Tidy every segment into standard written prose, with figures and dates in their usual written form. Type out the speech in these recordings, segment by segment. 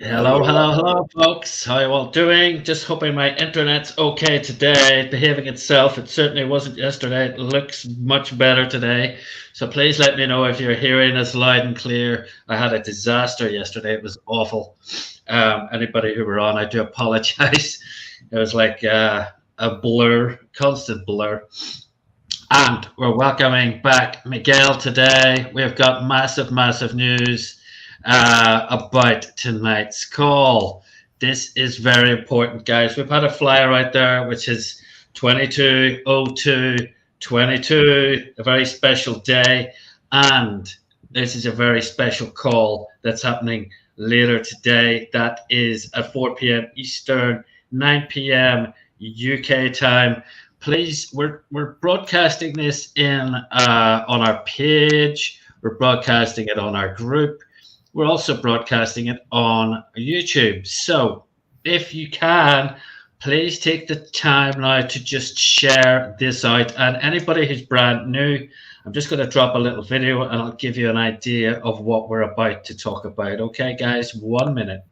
Hello, Hello. hello, hello, folks. How you all doing? Just hoping my internet's okay today, behaving itself. It certainly wasn't yesterday. It looks much better today. So please let me know if you're hearing us loud and clear. I had a disaster yesterday. It was awful. Anybody who were on, I do apologize. It was like a blur, constant blur. And we're welcoming back Miguel today. We've got massive, massive news about tonight's call. This is very important, guys. We've had a flyer out there, which is 220222, a very special day. And this is a very special call that's happening later today. That is at 4 p.m. Eastern, 9 p.m. UK time. Please, we're broadcasting this in on our page. We're broadcasting it on our group. We're also broadcasting it on YouTube. So if you can, please take the time now to just share this out. And anybody who's brand new, I'm just going to drop a little video and I'll give you an idea of what we're about to talk about. Okay, guys, 1 minute.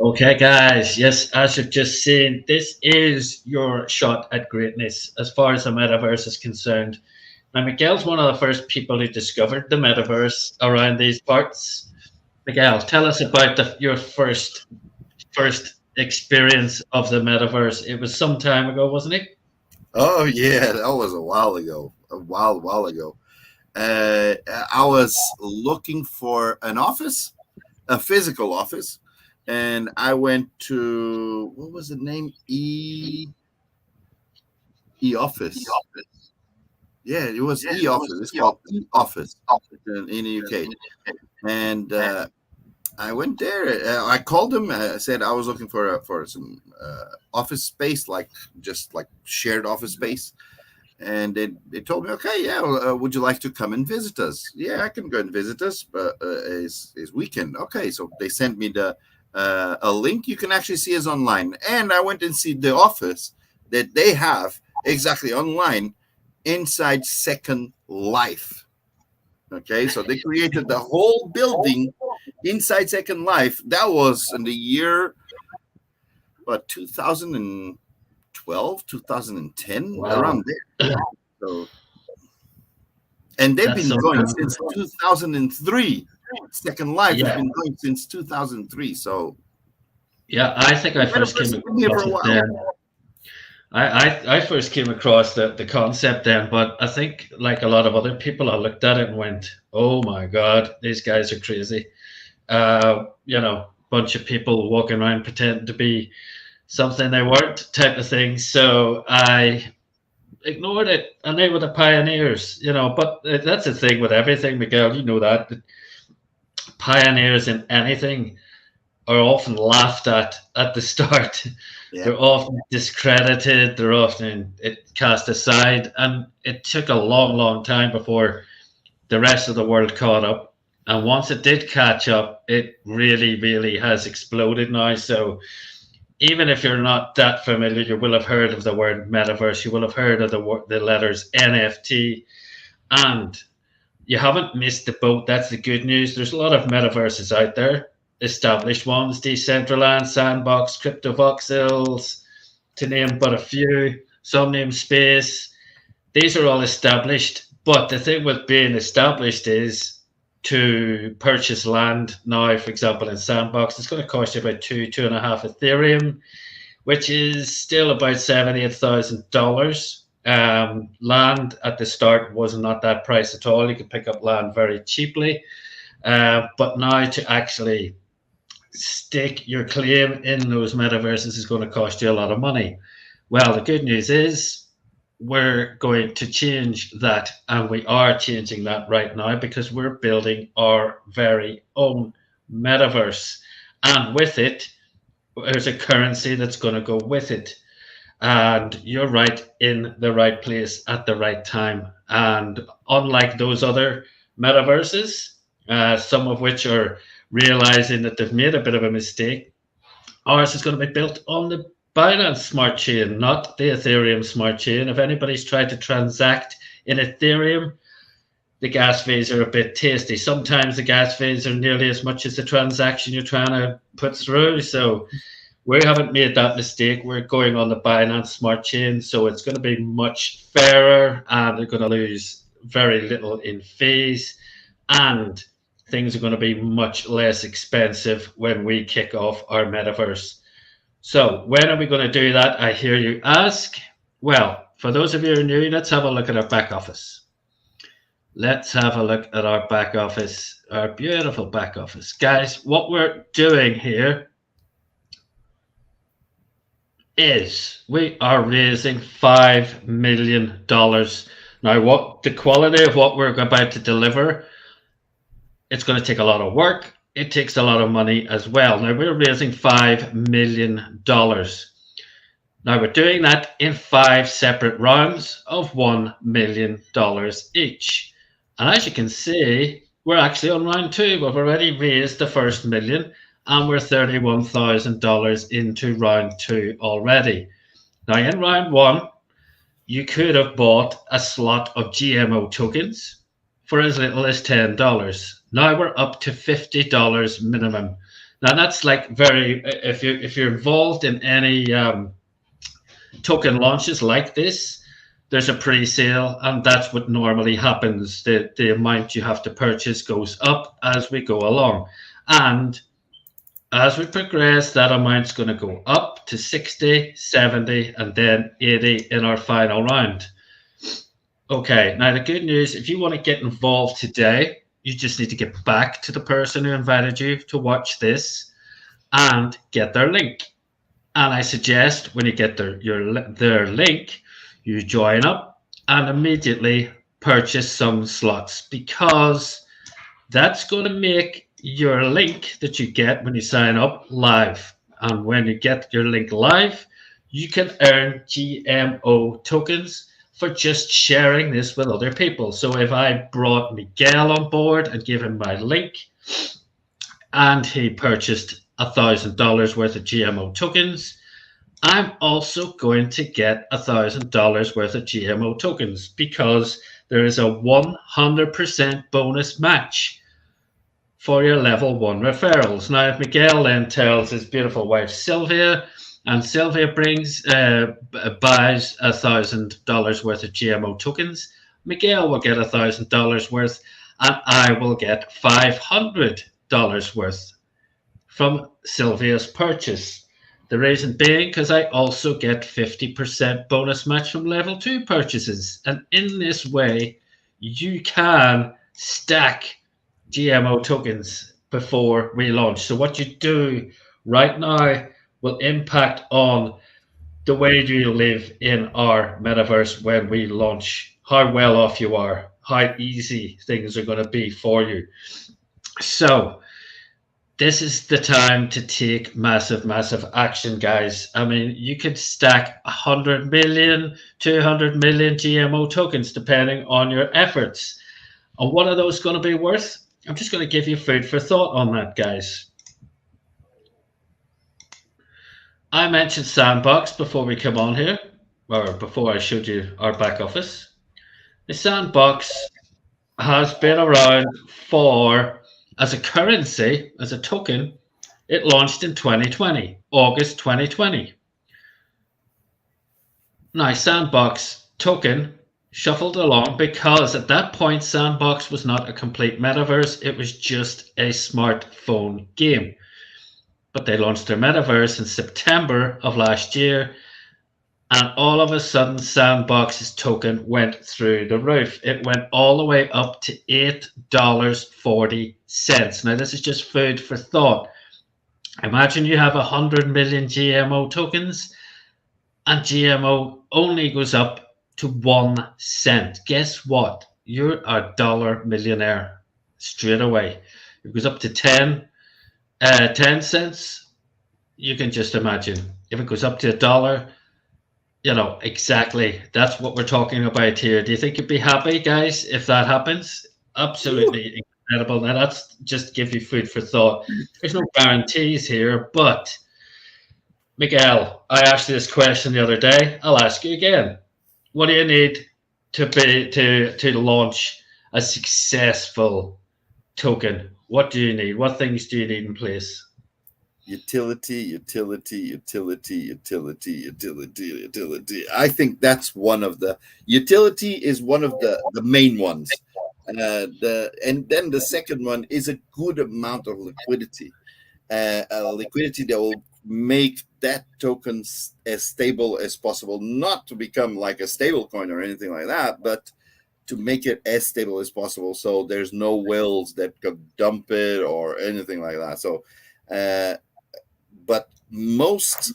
Okay, guys. Yes, as you've just seen, this is your shot at greatness as far as the metaverse is concerned. Now, Miguel's one of the first people who discovered the metaverse around these parts. Miguel, tell us about your first experience of the metaverse. It was some time ago, wasn't it? Oh yeah, that was a while ago. A while ago. Uh, I was looking for an office, a physical office, and I went to what was the name? E Office. Yeah, it was E Office. It's called E Office in the UK. And I went there. I called them. I said I was looking for some office space, like just like shared office space. And they told me, okay, yeah, well, would you like to come and visit us? Yeah, I can go and visit us, but is weekend. Okay, so they sent me a link. You can actually see us online, and I went and see the office that they have exactly online inside Second Life. Okay, so they created the whole building inside Second Life. That was in the year, what, 2012, 2010, Wow. around there. So, and they've That's been so going cool. since 2003. Second Life has Yeah, been going since 2003. So, yeah. I think I first Metaverse came has been here for across a it while. then. I first came across the concept then, but I think like a lot of other people, I looked at it and went, "Oh my God, these guys are crazy." Bunch of people walking around pretending to be something they weren't, type of thing. So I ignored it, and they were the pioneers, But that's the thing with everything, Miguel. You know that pioneers in anything are often laughed at the start. Yeah. They're often discredited. They're often cast aside, and it took a long, long time before the rest of the world caught up. And once it did catch up, it really, really has exploded now. So even if you're not that familiar, you will have heard of the word metaverse. You will have heard of the letters NFT, and you haven't missed the boat. That's the good news. There's a lot of metaverses out there, established ones, Decentraland, Sandbox, CryptoVoxels, to name but a few. Some name Space. These are all established. But the thing with being established is to purchase land now, for example, in Sandbox, it's going to cost you about two and a half Ethereum, which is still about $78,000. Land at the start was not that price at all. You could pick up land very cheaply. But now to actually stake your claim in those metaverses is going to cost you a lot of money. Well, the good news is we're going to change that, and we are changing that right now because we're building our very own metaverse. And with it, there's a currency that's going to go with it. And you're right in the right place at the right time. And unlike those other metaverses, some of which are realizing that they've made a bit of a mistake, ours is going to be built on the Binance Smart Chain, not the Ethereum Smart Chain. If anybody's tried to transact in Ethereum, the gas fees are a bit tasty. Sometimes the gas fees are nearly as much as the transaction you're trying to put through. So we haven't made that mistake. We're going on the Binance Smart Chain, so it's going to be much fairer, and they're going to lose very little in fees, and things are going to be much less expensive when we kick off our metaverse. So when are we going to do that, I hear you ask? Well, for those of you who are new, let's have a look at our back office. Let's have a look at our back office, our beautiful back office. Guys, what we're doing here is we are raising $5 million. Now, what the quality of what we're about to deliver, it's going to take a lot of work. It takes a lot of money as well. Now, we're raising $5 million. Now, we're doing that in 5 separate rounds of $1 million each. And as you can see, we're actually on round 2. We've already raised the first million, and we're $31,000 into round 2 already. Now, in round 1, you could have bought a slot of GMO tokens for as little as $10. Now we're up to $50 minimum. Now that's like very, if you're involved in any token launches like this, there's a pre-sale, and that's what normally happens. The amount you have to purchase goes up as we go along. And as we progress, that amount's going to go up to 60, 70, and then 80 in our final round. Okay, now the good news, if you want to get involved today, you just need to get back to the person who invited you to watch this and get their link. And I suggest when you get their link, you join up and immediately purchase some slots, because that's going to make your link that you get when you sign up live. And when you get your link live, you can earn GMO tokens for just sharing this with other people. So if I brought Miguel on board and gave him my link, and he purchased $1,000 worth of GMO tokens, I'm also going to get $1,000 worth of GMO tokens, because there is a 100% bonus match for your level 1 referrals. Now, if Miguel then tells his beautiful wife Sylvia, and Sylvia buys $1,000 worth of GMO tokens, Miguel will get $1,000 worth, and I will get $500 worth from Sylvia's purchase. The reason being because I also get 50% bonus match from level 2 purchases. And in this way, you can stack GMO tokens before we launch. So what you do right now will impact on the way you live in our metaverse when we launch, how well off you are, how easy things are going to be for you. So this is the time to take massive, massive action, guys. I mean, you could stack 100 million, 200 million GMO tokens depending on your efforts. And what are those going to be worth? I'm just going to give you food for thought on that, guys. I mentioned Sandbox before we come on here, or before I showed you our back office. The Sandbox has been around for, as a currency, as a token, it launched in 2020, August 2020. Now, Sandbox token shuffled along because at that point, Sandbox was not a complete metaverse. It was just a smartphone game. But they launched their metaverse in September of last year. And all of a sudden, Sandbox's token went through the roof. It went all the way up to $8.40. Now, this is just food for thought. Imagine you have 100 million GMO tokens, and GMO only goes up to 1 cent. Guess what? You're a dollar millionaire straight away. It goes up to 10 cents. You can just imagine. If it goes up to $1, you know, exactly. That's what we're talking about here. Do you think you'd be happy, guys, if that happens? Absolutely incredible. Now, that's just give you food for thought. There's no guarantees here, but Miguel, I asked you this question the other day. I'll ask you again. What do you need to launch a successful token? What do you need? What things do you need in place? Utility. I think that's one of the utility is one of the main ones. And then the second one is a good amount of liquidity. Liquidity that will make that token as stable as possible, not to become like a stable coin or anything like that, but to make it as stable as possible. So there's no whales that could dump it or anything like that. So, but most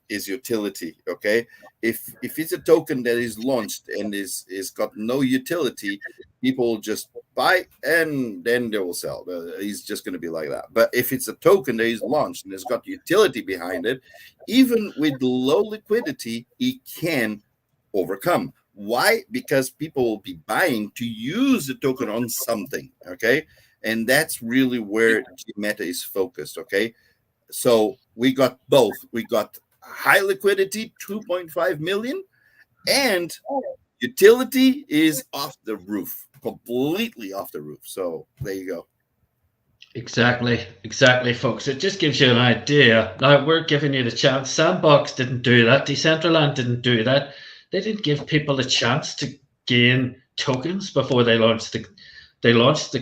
is utility. Okay, if it's a token that is launched and is got no utility, people just buy and then they will sell. It's just going to be like that. But if it's a token that is launched and has got utility behind it, even with low liquidity, it can overcome. Why? Because people will be buying to use the token on something. Okay, and that's really where Gmeta is focused. Okay. So we got both. We got high liquidity, 2.5 million, and utility is off the roof, completely off the roof. So there you go. Exactly, folks. It just gives you an idea. Now, we're giving you the chance. Sandbox didn't do that. Decentraland didn't do that. They didn't give people a chance to gain tokens before they launched the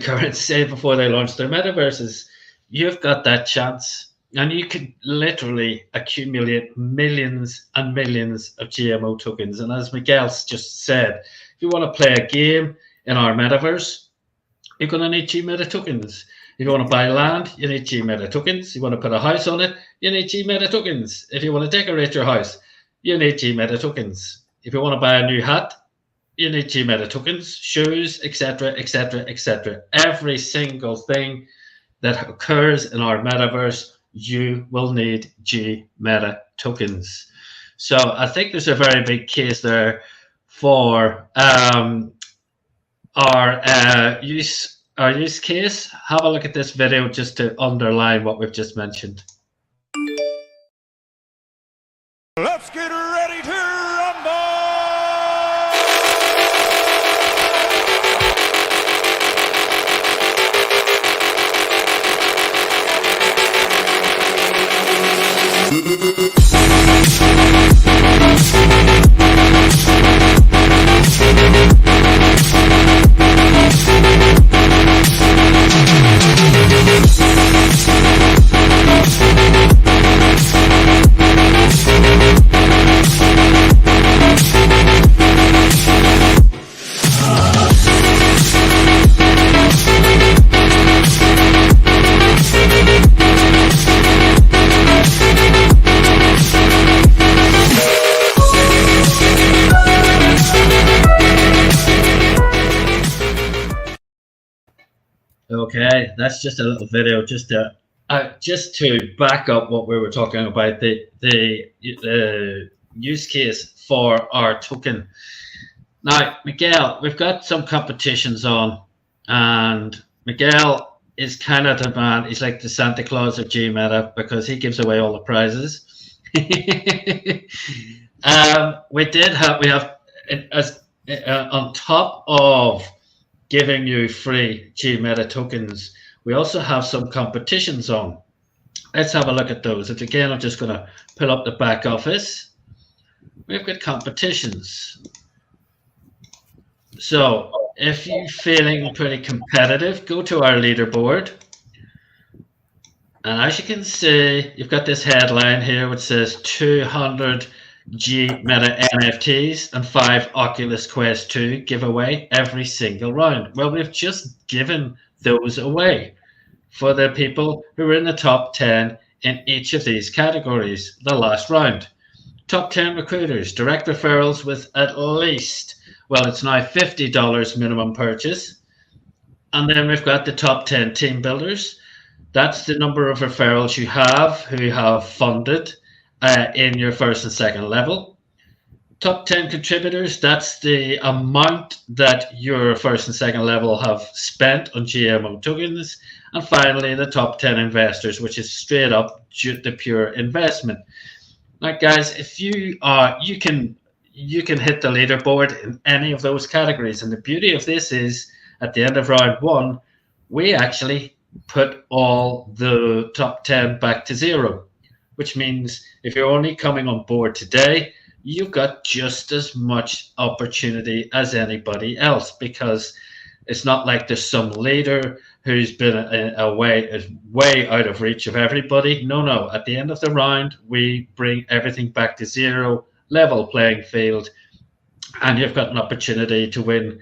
currency, before they launched their metaverses. You've got that chance. And you could literally accumulate millions and millions of GMO tokens. And as Miguel's just said, if you want to play a game in our metaverse, you're going to need Gmeta tokens. If you want to buy land, you need Gmeta tokens. You want to put a house on it, you need Gmeta tokens. If you want to decorate your house, you need Gmeta tokens. If you want to buy a new hat, you need Gmeta tokens, shoes, etc., etc., etc. Every single thing that occurs in our metaverse, you will need Gmeta tokens. So I think there's a very big case there for our use case. Have a look at this video just to underline what we've just mentioned. Let's get ready to rumble! Okay, that's just a little video just to just to back up what we were talking about, the use case for our token. Now, Miguel, we've got some competitions on, and Miguel is kind of the man. He's like the Santa Claus of Gmeta because he gives away all the prizes. We have as on top of giving you free Gmeta tokens, we also have some competitions on. Let's have a look at those. And again, I'm just going to pull up the back office. We've got competitions. So if you're feeling pretty competitive, go to our leaderboard. And as you can see, you've got this headline here which says 200 Gmeta NFTs and 5 Oculus Quest 2 giveaway every single round. Well, we've just given those away for the people who are in the top 10 in each of these categories the last round. Top 10 recruiters, direct referrals with at least, well, it's now $50 minimum purchase. And then we've got the top 10 team builders. That's the number of referrals you have who have funded in your first and second level. Top 10 contributors, that's the amount that your first and second level have spent on GMO tokens. And finally, the top 10 investors, which is straight up the pure investment. Now, guys, if you can hit the leaderboard in any of those categories. And the beauty of this is, at the end of round 1, we actually put all the top 10 back to 0, which means if you're only coming on board today, you've got just as much opportunity as anybody else, because it's not like there's some leader who's been way out of reach of everybody. No. At the end of the round, we bring everything back to 0, level playing field, and you've got an opportunity to win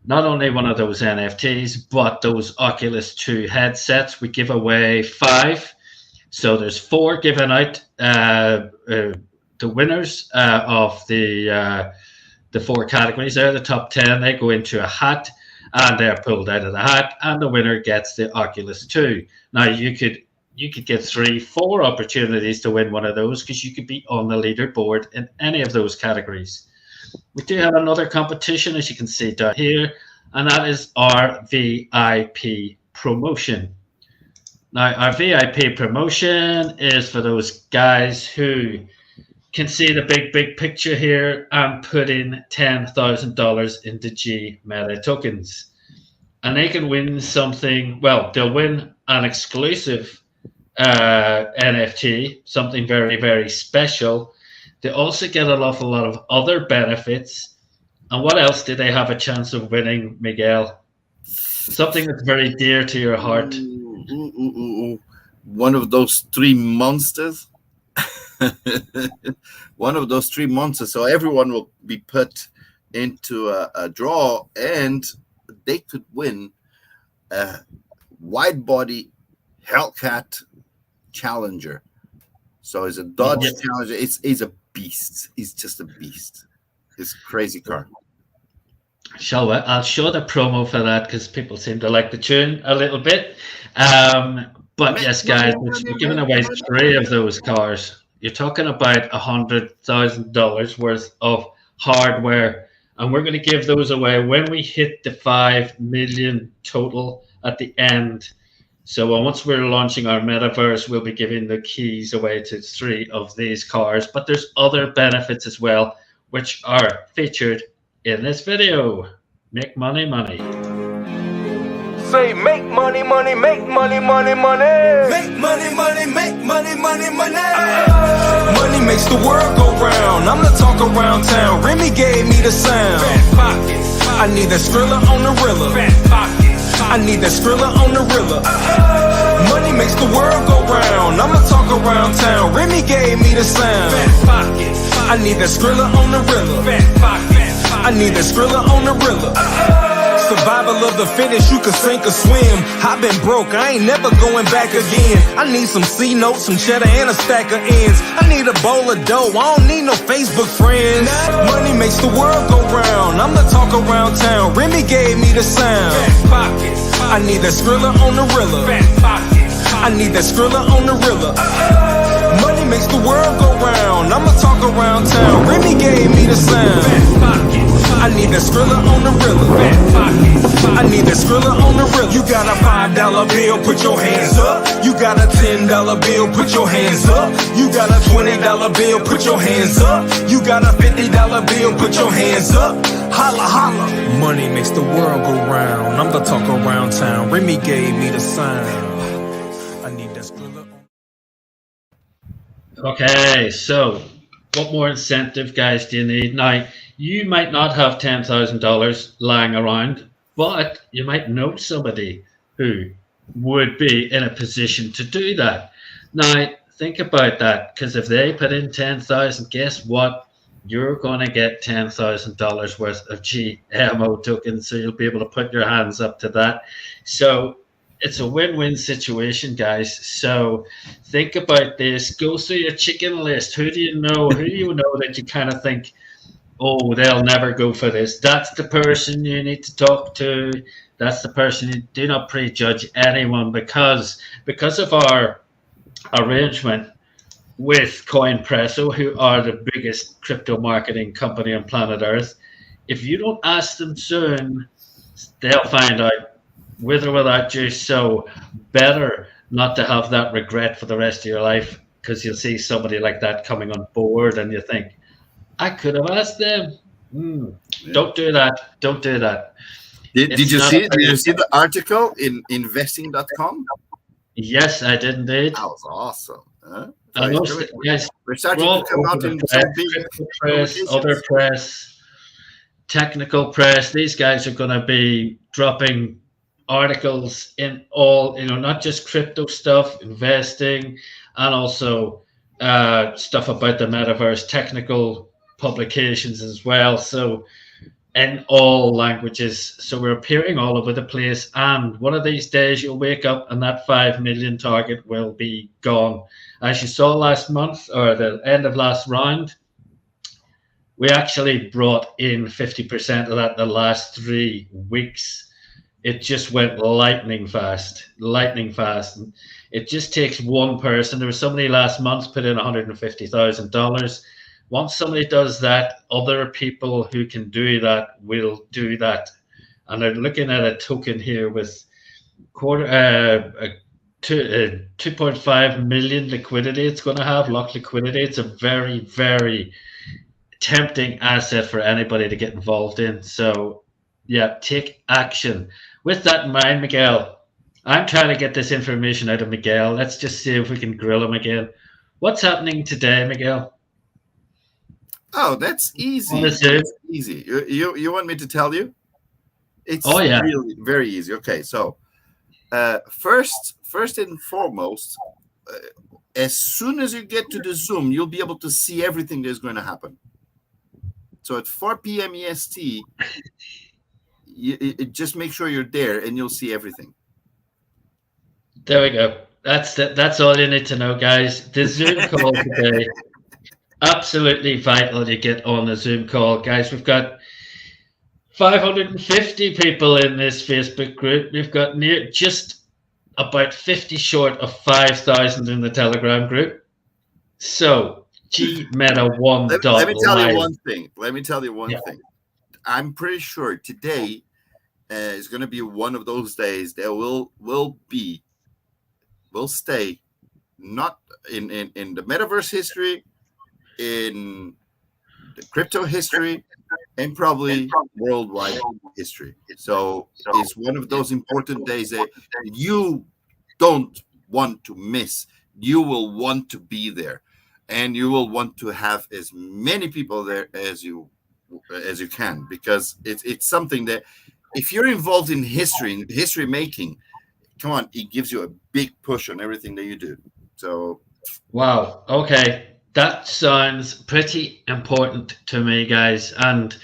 not only one of those NFTs, but those Oculus 2 headsets. We give away 5. So there's 4 given out. The winners of the 4 categories there, the top 10, they go into a hat, and they're pulled out of the hat, and the winner gets the Oculus 2. Now, you could get 3, 4 opportunities to win one of those, because you could be on the leaderboard in any of those categories. We do have another competition, as you can see down here, and that is our VIP promotion. Now, our VIP promotion is for those guys who can see the big picture here and put in $10,000 into Gmeta tokens. And they can win something, well, they'll win an exclusive NFT, something very, very special. They also get an awful lot of other benefits. And what else do they have a chance of winning, Miguel? Something that's very dear to your heart. One of those 3 monsters. One of those 3 monsters. So everyone will be put into a draw, and they could win a wide body Hellcat Challenger. So it's a Dodge Challenger. It's a beast. He's just a beast. It's a crazy car. I'll show the promo for that, because people seem to like the tune a little bit. But yes, guys, we're giving away 3 of those cars. You're talking about $100,000 worth of hardware, and we're going to give those away when we hit the 5 million total at the end. So once we're launching our metaverse, we'll be giving the keys away to 3 of these cars. But there's other benefits as well, which are featured in this video. Make money, money. Say make money, money, make money, money, money. Make money, money, make money, money, money. Money makes the world go round. I'm the talk around town. Remy gave me the sound. Fat pockets. I need that Skrilla on the Rilla. Fat pockets. I need that Skrilla on the Rilla. Money makes the world go round. I'm the talk around town. Remy gave me the sound. Fat pockets. I need that Skrilla on the Rilla. Fat pockets. I need that Skrilla on the Rilla. Survival of the fittest, you can sink or swim. I've been broke, I ain't never going back again. I need some C notes, some cheddar, and a stack of ends. I need a bowl of dough, I don't need no Facebook friends. Money makes the world go round. I'm the talk around town. Remy gave me the sound. I need that Skrilla on the Rilla. I I need that Skrilla on the Rilla. Money makes the world go round. I'ma talk around town. Remy gave me the sound. I need that Skrilla on the Rilla. I need that Skrilla on the Rilla. You got a $5 bill, put your hands up. You got a $10 bill, put your hands up. You got a $20 bill, put your hands up. You got a $50 bill, put your hands up. Holla, holla. Money makes the world go round. I'm the talk around town. Remy gave me the sound. I need that Skrilla on. Okay, so what more incentive, guys, do you need? Now, you might not have $10,000 lying around, but you might know somebody who would be in a position to do that. Now, think about that, because if they put in 10,000, guess what? You're going to get $10,000 worth of GMO tokens, so you'll be able to put your hands up to that. So it's a win-win situation, guys. So think about this. Go through your chicken list. Who do you know? Who do you know that you kind of think, oh, they'll never go for this? That's the person you need to talk to. That's the person. You do not prejudge anyone because of our arrangement with CoinPresso, who are the biggest crypto marketing company on planet Earth. If you don't ask them soon, they'll find out with or without you. So better not to have that regret for the rest of your life, because you'll see somebody like that coming on board and you think, I could have asked them. Don't do that. Don't do that. Did you see the article in investing.com? Yes, I did indeed. That was awesome. Huh? And most, yes, we're starting to come out in some big press, other press, technical press. These guys are going to be dropping articles in all, not just crypto stuff, investing, and also stuff about the metaverse, technical publications as well. So in all languages. So we're appearing all over the place. And one of these days you'll wake up and that 5 million target will be gone. As you saw last month, or the end of last round, we actually brought in 50% of that in the last 3 weeks. It just went lightning fast. And it just takes one person. There was somebody last month put in $150,000. Once somebody does that, other people who can do that will do that. And they're looking at a token here with 2.5 million liquidity. It's going to have locked liquidity. It's a very, very tempting asset for anybody to get involved in. So, yeah, take action. With that in mind, Miguel, I'm trying to get this information out of Miguel. Let's just see if we can grill him again. What's happening today, Miguel? Oh, that's easy. That's easy. You want me to tell you? It's really very easy. Okay, so first and foremost, as soon as you get to the Zoom, you'll be able to see everything that's going to happen. So at 4 p.m. EST, just make sure you're there and you'll see everything. There we go. That's all you need to know, guys. The Zoom call today. Absolutely vital you get on the Zoom call, guys. We've got 550 people in this Facebook group. We've got just about 50 short of 5,000 in the Telegram group. So Gmeta One. Let me tell you one thing. I'm pretty sure today is going to be one of those days that will stay not in the metaverse history, in the crypto history, and probably worldwide history. So it's one of those important days that you don't want to miss. You will want to be there, and you will want to have as many people there as you can, because it's something that if you're involved in history making, come on, it gives you a big push on everything that you do. So wow, okay. That sounds pretty important to me, guys. And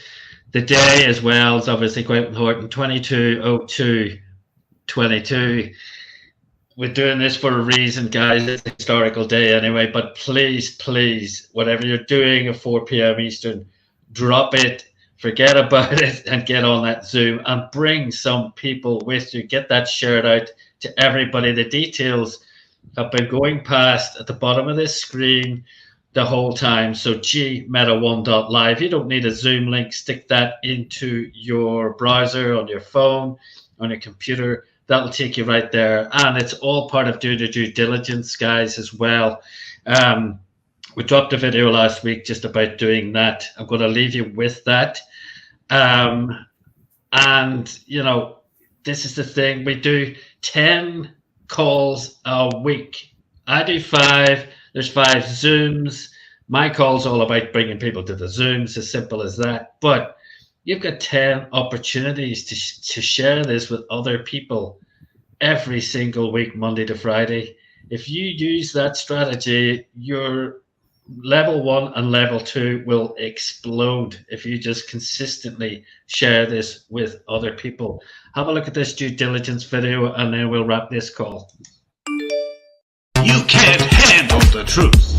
the day as well is obviously quite important. 22/02/22. We're doing this for a reason, guys. It's a historical day anyway. But please, whatever you're doing at 4 p.m. Eastern, drop it, forget about it, and get on that Zoom and bring some people with you. Get that shared out to everybody. The details have been going past at the bottom of this screen the whole time. So Gmeta One Live. You don't need a Zoom link. Stick that into your browser, on your phone, on your computer. That'll take you right there. And it's all part of Do the Due Diligence, guys, as well. We dropped a video last week just about doing that. I'm going to leave you with that. And, you know, this is the thing. We do 10 calls a week. I do 5. There's 5 Zooms. My call's all about bringing people to the Zooms, as simple as that. But you've got 10 opportunities to share this with other people every single week, Monday to Friday. If you use that strategy, your level 1 and level 2 will explode if you just consistently share this with other people. Have a look at this due diligence video and then we'll wrap this call. You can't handle the truth.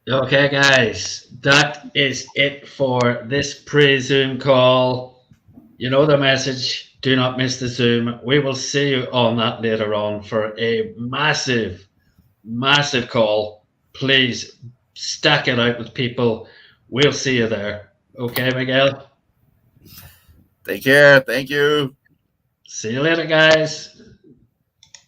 Okay, guys, that is it for this pre-Zoom call. You know the message. Do not miss the Zoom. We will see you on that later on for a massive, massive call. Please stack it out with people. We'll see you there. Okay, Miguel? Take care. Thank you. See you later, guys.